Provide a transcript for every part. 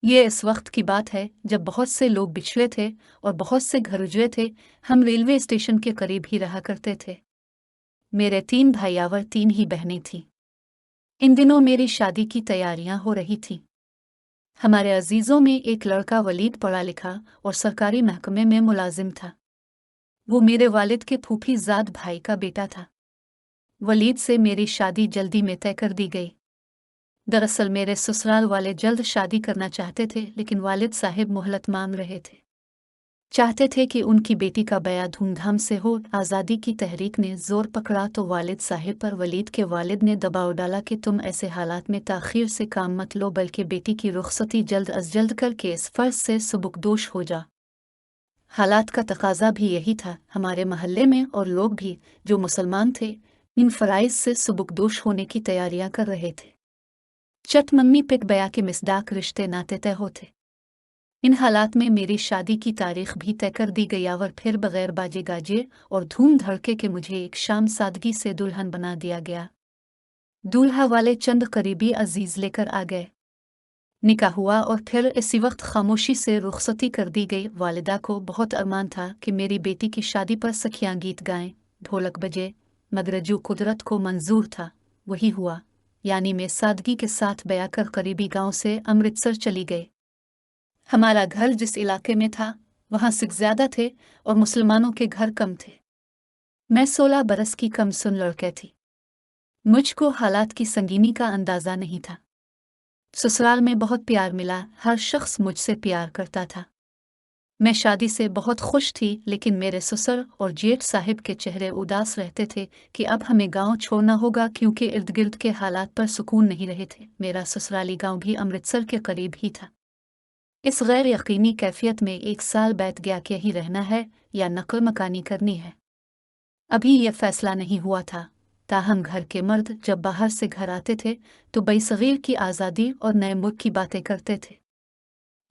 ये इस वक्त की बात है जब बहुत से लोग बिछड़े थे और बहुत से घर उजड़े थे। हम रेलवे स्टेशन के करीब ही रहा करते थे। मेरे 3 भाई और 3 ही बहनें थीं। इन दिनों मेरी शादी की तैयारियां हो रही थीं। हमारे अजीजों में एक लड़का वलीद पढ़ा लिखा और सरकारी महकमे में मुलाजिम था। वो मेरे वालिद के फूफीजाद भाई का बेटा था। वलीद से मेरी शादी जल्दी में तय कर दी गई। दरअसल मेरे ससुराल वाले जल्द शादी करना चाहते थे, लेकिन वालिद साहिब मोहलत मांग रहे थे। चाहते थे कि उनकी बेटी का बयां धूमधाम से हो। आज़ादी की तहरीक ने जोर पकड़ा तो वालिद साहिब पर वलीद के वालिद ने दबाव डाला कि तुम ऐसे हालात में ताख़ीर से काम मत लो, बल्कि बेटी की रुखसती जल्द अज जल्द करके इस फ़र्ज से सुबुकदोश हो जा। हालात का तकाजा भी यही था। हमारे महल्ले में और लोग भी जो मुसलमान थे, इन फ़राइज़ से सुबुकदोश होने की तैयारियां कर रहे थे। चट मम्मी पिक बया के मिसदाक रिश्ते नाते तय होते। इन हालात में मेरी शादी की तारीख भी तय कर दी गई और फिर बगैर बाजे गाजे और धूम धड़के के मुझे एक शाम सादगी से दुल्हन बना दिया गया। दूल्हा वाले चंद करीबी अजीज लेकर आ गए। निकाह हुआ और फिर इसी वक्त खामोशी से रुखसती कर दी गई। वालिदा को बहुत अरमान था कि मेरी बेटी की शादी पर सखियां गीत गाएं, ढोलक बजे, मगर जो कुदरत को मंजूर था वही हुआ। यानी मैं सादगी के साथ बया कर करीबी गांव से अमृतसर चली गई। हमारा घर जिस इलाके में था वहां सिख ज्यादा थे और मुसलमानों के घर कम थे। मैं 16 बरस की कमसुन लड़के थी। मुझको हालात की संगीनी का अंदाजा नहीं था। ससुराल में बहुत प्यार मिला, हर शख्स मुझसे प्यार करता था। मैं शादी से बहुत खुश थी, लेकिन मेरे ससुर और जेठ साहिब के चेहरे उदास रहते थे कि अब हमें गांव छोड़ना होगा, क्योंकि इर्द गिर्द के हालात पर सुकून नहीं रहे थे। मेरा ससुराली गांव भी अमृतसर के करीब ही था। इस गैर यकीनी कैफियत में 1 साल बैठ गया कि यहीं रहना है या नकल मकानी करनी है। अभी यह फैसला नहीं हुआ था। ताहम घर के मर्द जब बाहर से घर आते थे तो बईसगीर की आज़ादी और नए मुल्क की बातें करते थे।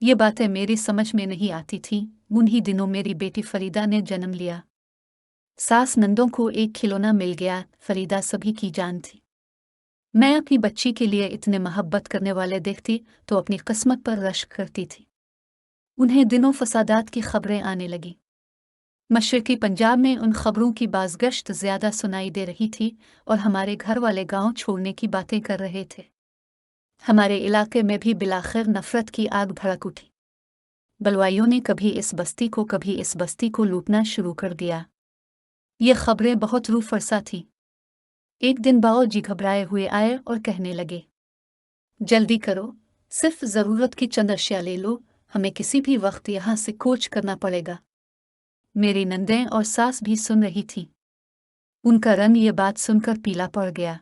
ये बातें मेरी समझ में नहीं आती थीं। उन्हीं दिनों मेरी बेटी फरीदा ने जन्म लिया। सास नंदों को एक खिलौना मिल गया। फरीदा सभी की जान थी। मैं अपनी बच्ची के लिए इतने मोहब्बत करने वाले देखती तो अपनी किस्मत पर रश्क करती थी। उन्हें दिनों फसादात की खबरें आने लगीं। मशरकी पंजाब में उन खबरों की बाज़गश्त ज़्यादा सुनाई दे रही थी और हमारे घर वाले गांव छोड़ने की बातें कर रहे थे। हमारे इलाके में भी बिलाखिर नफरत की आग भड़क उठी। बलवाइयों ने कभी इस बस्ती को कभी इस बस्ती को लूटना शुरू कर दिया। ये खबरें बहुत रूह फरसा थीं। एक दिन बाओ जी घबराए हुए आए और कहने लगे, जल्दी करो, सिर्फ ज़रूरत की चंद अशिया ले लो, हमें किसी भी वक्त यहाँ से कूच करना पड़ेगा। मेरी नंदें और सास भी सुन रही थीं। उनका रंग ये बात सुनकर पीला पड़ गया।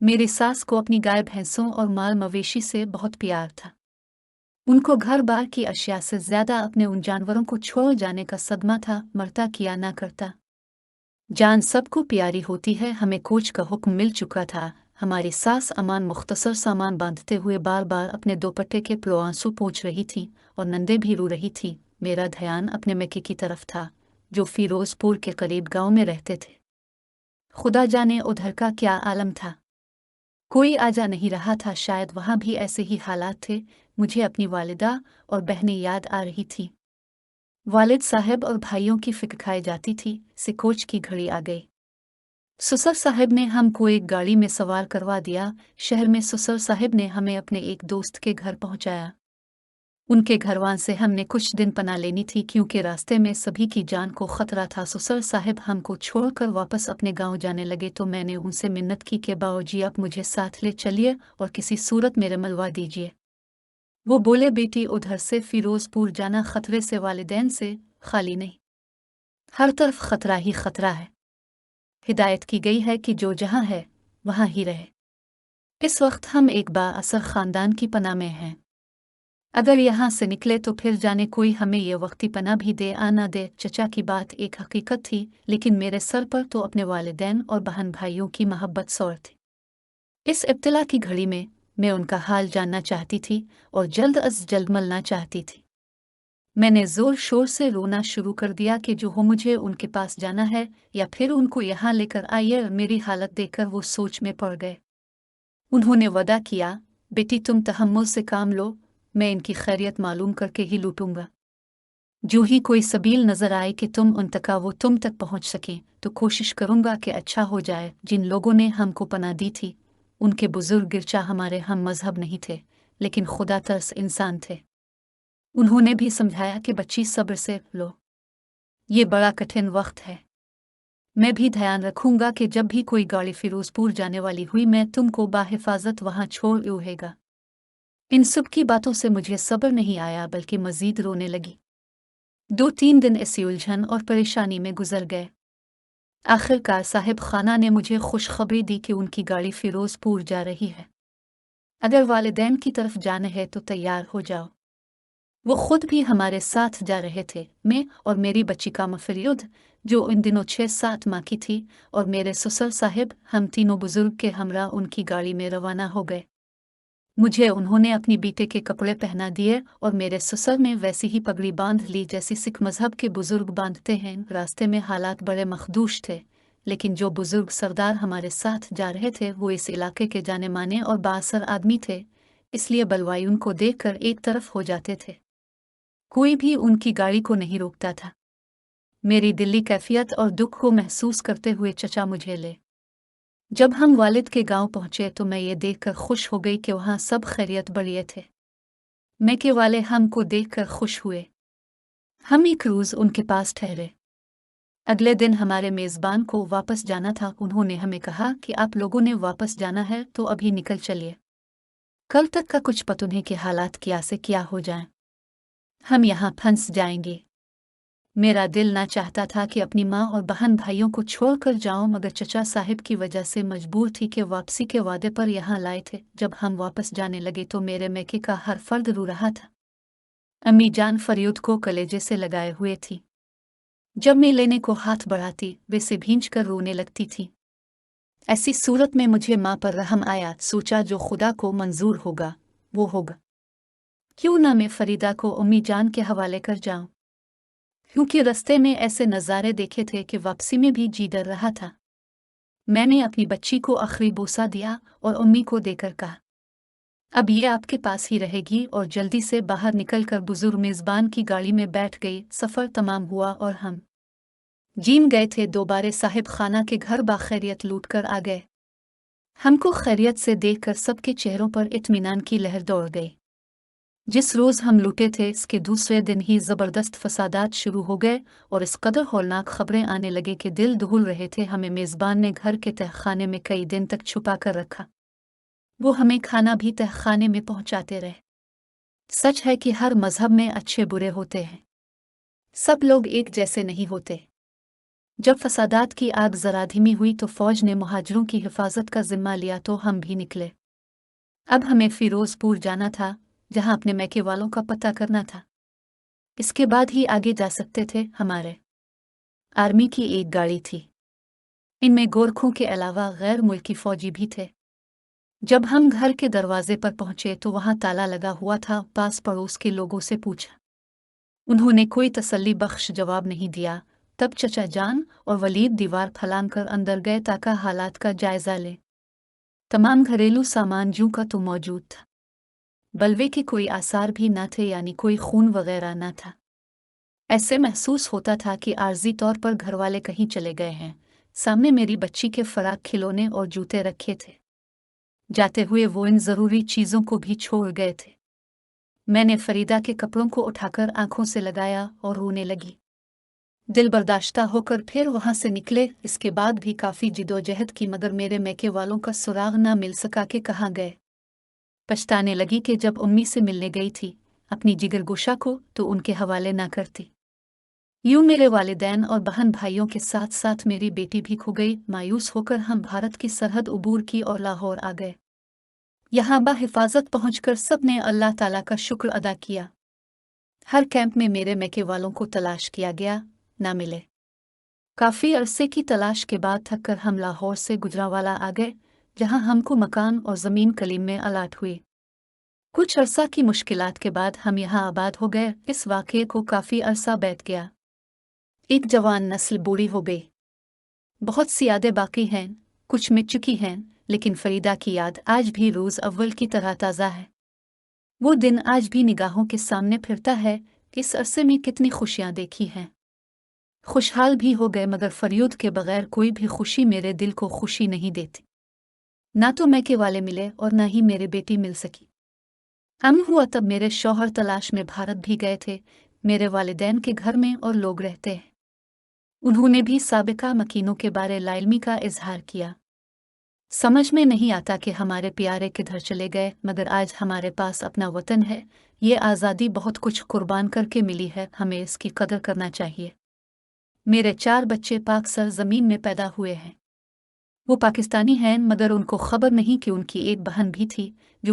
मेरी सास को अपनी गाय भैंसों और माल मवेशी से बहुत प्यार था। उनको घर बार की अशिया से ज्यादा अपने उन जानवरों को छोड़ जाने का सदमा था। मरता किया ना करता। जान सबको प्यारी होती है। हमें कूच का हुक्म मिल चुका था। हमारी सास अमान मुख्तसर सामान बांधते हुए बार बार अपने दोपट्टे के प्रो आंसू पोंछ रही थी और नंदे भी रो रही थी। मेरा ध्यान अपने मैके की तरफ था, जो फिरोजपुर के करीब गांव में रहते थे। खुदा जाने उधर का क्या आलम था। कोई आजा नहीं रहा था। शायद वहां भी ऐसे ही हालात थे। मुझे अपनी वालिदा और बहनें याद आ रही थी। वालिद साहब और भाइयों की फिक्र खाई जाती थी। सिकोच की घड़ी आ गई। ससुर साहब ने हमको एक गाड़ी में सवार करवा दिया। शहर में ससुर साहब ने हमें अपने एक दोस्त के घर पहुंचाया। उनके घरवान से हमने कुछ दिन पनाह लेनी थी, क्योंकि रास्ते में सभी की जान को खतरा था। ससुर साहब हमको छोड़कर वापस अपने गांव जाने लगे तो मैंने उनसे मिन्नत की कि बाऊजी आप मुझे साथ ले चलिए और किसी सूरत मेरे मलवा दीजिए। वो बोले, बेटी उधर से फिरोजपुर जाना खतरे से वालिदैन से खाली नहीं। हर तरफ खतरा ही खतरा है। हिदायत की गई है कि जो जहां है वहां ही रहे। इस वक्त हम एक बाअसर खानदान की पनाह में हैं। अगर यहाँ से निकले तो फिर जाने कोई हमें ये वक्ती पना भी दे आना दे। चचा की बात एक हकीकत थी, लेकिन मेरे सर पर तो अपने वालिदैन और बहन भाइयों की मोहब्बत सौर थी। इस इब्तिला की घड़ी में मैं उनका हाल जानना चाहती थी और जल्द अज जल्द मिलना चाहती थी। मैंने जोर शोर से रोना शुरू कर दिया कि जो हो मुझे उनके पास जाना है या फिर उनको यहाँ लेकर आइए। मेरी हालत देखकर वो सोच में पड़ गए। उन्होंने वदा किया, बेटी तुम तहम्मुल से काम लो, मैं इनकी खैरियत मालूम करके ही लूटूंगा। जो ही कोई सबील नजर आए कि तुम उन तक वो तुम तक पहुंच सकें तो कोशिश करूंगा कि अच्छा हो जाए। जिन लोगों ने हमको पनाह दी थी उनके बुजुर्ग गिरचा हमारे हम मजहब नहीं थे, लेकिन खुदा तरस इंसान थे। उन्होंने भी समझाया कि बच्ची सब्र से लो, ये बड़ा कठिन वक्त है। मैं भी ध्यान रखूंगा कि जब भी कोई गाड़ी फिरोजपुर जाने वाली हुई मैं तुमको बाहिफाजत वहां छोड़ रहेगा। इन सब की बातों से मुझे सब्र नहीं आया बल्कि मजीद रोने लगी। 2-3 दिन ऐसी उलझन और परेशानी में गुजर गए। आखिरकार साहिब खाना ने मुझे खुशखबरी दी कि उनकी गाड़ी फिरोजपुर जा रही है। अगर वालिदैन की तरफ जाना है तो तैयार हो जाओ। वो खुद भी हमारे साथ जा रहे थे। मैं और मेरी बच्ची का मफरियुद जो इन दिनों 6-7 माह की थी और मेरे ससुर साहिब, हम तीनों बुजुर्ग के हमरा उनकी गाड़ी में रवाना हो गए। मुझे उन्होंने अपनी बीते के कपड़े पहना दिए और मेरे ससुर ने वैसी ही पगड़ी बांध ली जैसी सिख मजहब के बुजुर्ग बांधते हैं। रास्ते में हालात बड़े मखदूश थे, लेकिन जो बुजुर्ग सरदार हमारे साथ जा रहे थे वो इस इलाके के जाने माने और बाअसर आदमी थे, इसलिए बलवाई उनको देखकर एक तरफ हो जाते थे। कोई भी उनकी गाड़ी को नहीं रोकता था। मेरी दिली कैफियत और दुख को महसूस करते हुए चचा मुझे ले जब हम वालिद के गांव पहुंचे तो मैं ये देखकर खुश हो गई कि वहां सब खैरियत बढ़िया थे। मैं के वाले हमको देखकर खुश हुए। हम एक रोज उनके पास ठहरे। अगले दिन हमारे मेजबान को वापस जाना था। उन्होंने हमें कहा कि आप लोगों ने वापस जाना है तो अभी निकल चलिए, कल तक का कुछ पता नहीं कि हालात क्या से क्या हो जाएं। हम यहाँ फंस जाएंगे। मेरा दिल ना चाहता था कि अपनी माँ और बहन भाइयों को छोड़कर जाऊं, मगर चचा साहिब की वजह से मजबूर थी कि वापसी के वादे पर यहाँ लाए थे। जब हम वापस जाने लगे तो मेरे मैके का हर फर्द रो रहा था। अम्मी जान फरियद को कलेजे से लगाए हुए थी। जब मैं लेने को हाथ बढ़ाती वे से भींच कर रोने लगती थी। ऐसी सूरत में मुझे माँ पर रहम आया। सोचा जो खुदा को मंजूर होगा वो होगा। क्यों ना मैं फरीदा को अम्मी जान के हवाले कर जाऊं, क्योंकि रास्ते में ऐसे नज़ारे देखे थे कि वापसी में भी जी डर रहा था। मैंने अपनी बच्ची को आखिरी बोसा दिया और अम्मी को देकर कहा, अब ये आपके पास ही रहेगी, और जल्दी से बाहर निकलकर बुजुर्ग मेज़बान की गाड़ी में बैठ गई। सफ़र तमाम हुआ और हम जीम गए थे। दोबारे साहिब खाना के घर बाखैरियत लूट कर आ गए। हमको खैरियत से देखकर सबके चेहरों पर इत्मीनान की लहर दौड़ गई। जिस रोज़ हम लूटे थे इसके दूसरे दिन ही ज़बरदस्त फसादात शुरू हो गए और इस कदर हौलनाक खबरें आने लगे कि दिल दहुल रहे थे। हमें मेज़बान ने घर के तहखाने में कई दिन तक छुपा कर रखा। वो हमें खाना भी तहखाने में पहुंचाते रहे। सच है कि हर मजहब में अच्छे बुरे होते हैं, सब लोग एक जैसे नहीं होते। जब फसादात की आग जरा धीमी हुई तो फौज ने मुहाजिरों की हिफाजत का जिम्मा लिया तो हम भी निकले। अब हमें फिरोजपुर जाना था, जहां अपने मैके वालों का पता करना था। इसके बाद ही आगे जा सकते थे। हमारे आर्मी की एक गाड़ी थी, इनमें गोरखों के अलावा गैर मुल्की फौजी भी थे। जब हम घर के दरवाजे पर पहुंचे तो वहां ताला लगा हुआ था। पास पड़ोस के लोगों से पूछा, उन्होंने कोई तसल्ली बख्श जवाब नहीं दिया। तब चचा जान और वलीद दीवार फलांग कर अंदर गए ताकि हालात का जायजा ले। तमाम घरेलू सामान जूं का तो मौजूद था, बलवे के कोई आसार भी न थे, यानी कोई खून वगैरह न था। ऐसे महसूस होता था कि आर्जी तौर पर घरवाले कहीं चले गए हैं। सामने मेरी बच्ची के फराक खिलौने और जूते रखे थे। जाते हुए वो इन ज़रूरी चीज़ों को भी छोड़ गए थे। मैंने फरीदा के कपड़ों को उठाकर आंखों से लगाया और रोने लगी। दिल बर्दाश्ता होकर फिर वहां से निकले। इसके बाद भी काफ़ी जिदोजहद की, मगर मेरे मैके वालों का सुराग ना मिल सका कि कहाँ गए। पछताने लगी कि जब उम्मी से मिलने गई थी अपनी जिगरगोशा को तो उनके हवाले ना करती। यूं मेरे वालिदैन और बहन भाइयों के साथ साथ मेरी बेटी भी खो गई। मायूस होकर हम भारत की सरहद उबूर की और लाहौर आ गए। यहाँ बाहिफाजत पहुंचकर सब ने अल्लाह ताला का शुक्र अदा किया। हर कैंप में मेरे मैके वालों को तलाश किया गया, ना मिले। काफ़ी अरसे की तलाश के बाद थक कर हम लाहौर से गुजरांवाला आ गए, जहां हमको मकान और ज़मीन कलीम में अलाट हुई। कुछ अरसा की मुश्किलात के बाद हम यहाँ आबाद हो गए। इस वाक़ये को काफ़ी अरसा बीत गया। एक जवान नस्ल बूढ़ी हो गई। बहुत सी यादें बाकी हैं, कुछ मिट चुकी हैं, लेकिन फरीदा की याद आज भी रोज़ अव्वल की तरह ताज़ा है। وہ دن آج بھی نگاہوں کے سامنے پھرتا ہے کہ اس عرصے میں کتنی خوشیاں دیکھی ہیں۔ خوشحال بھی ہو گئے مگر فریود کے بغیر کوئی بھی خوشی میرے دل کو خوشی نہیں دیتی۔ نہ تو میکے والے ملے اور نہ ہی میرے بیٹی مل سکی۔ ہوا تب میرے شوہر تلاش میں بھارت بھی گئے تھے، میرے والدین کے گھر میں اور لوگ رہتے ہیں۔ انہوں نے بھی سابقہ مکینوں کے بارے لا علمی کا اظہار کیا۔ سمجھ میں نہیں آتا کہ ہمارے پیارے کدھر چلے گئے، مگر آج ہمارے پاس اپنا وطن ہے۔ یہ آزادی بہت کچھ قربان کر کے ملی ہے، ہمیں اس کی قدر کرنا چاہیے۔ میرے 4 بچے پاک سرزمین میں پیدا ہوئے ہیں۔ وہ پاکستانی ہیں مگر ان کو خبر نہیں کہ ان کی ایک بہن بھی تھی جو